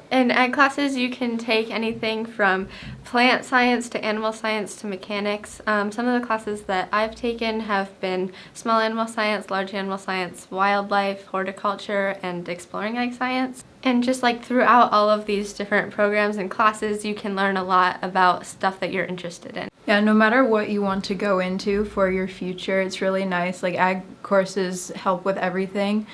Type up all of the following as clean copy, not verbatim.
In ag classes, you can take anything from plant science to animal science to mechanics. Some of the classes that I've taken have been small animal science, large animal science, wildlife, horticulture, and exploring ag science. And just like throughout all of these different programs and classes, you can learn a lot about stuff that you're interested in. Yeah, no matter what you want to go into for your future, it's really nice. Like, ag courses help with everything.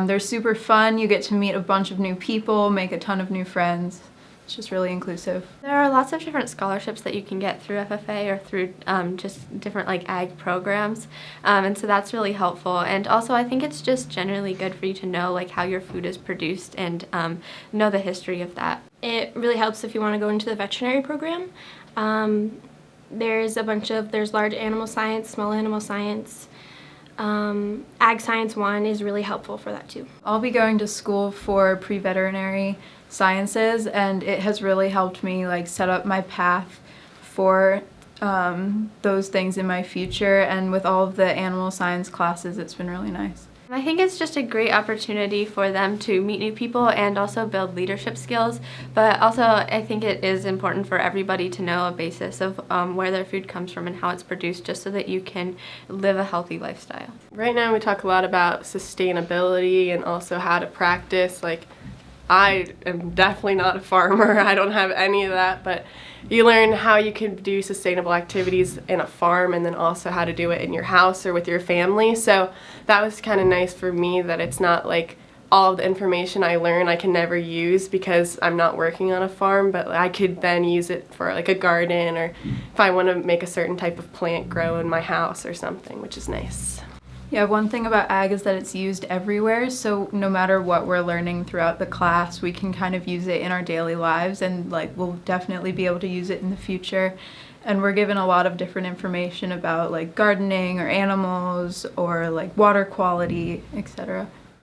They're super fun. You get to meet a bunch of new people, make a ton of new friends. It's just really inclusive. There are lots of different scholarships that you can get through FFA or through just different like ag programs, and so that's really helpful. And also I think it's just generally good for you to know like how your food is produced and know the history of that. It really helps if you want to go into the veterinary program. There's large animal science, small animal science. Ag Science 1 is really helpful for that too. I'll be going to school for pre-veterinary sciences, and it has really helped me like set up my path for those things in my future, and with all of the animal science classes, it's been really nice. I think it's just a great opportunity for them to meet new people and also build leadership skills, but also I think it is important for everybody to know a basis of where their food comes from and how it's produced, just so that you can live a healthy lifestyle. Right now we talk a lot about sustainability and also how to practice. Like, I am definitely not a farmer, I don't have any of that, but you learn how you can do sustainable activities in a farm and then also how to do it in your house or with your family. So that was kind of nice for me, that it's not like all of the information I learn I can never use because I'm not working on a farm, but I could then use it for like a garden, or if I want to make a certain type of plant grow in my house or something, which is nice. Yeah, one thing about ag is that it's used everywhere, so no matter what we're learning throughout the class, we can kind of use it in our daily lives, and like we'll definitely be able to use it in the future. And we're given a lot of different information about like gardening or animals or like water quality, etc.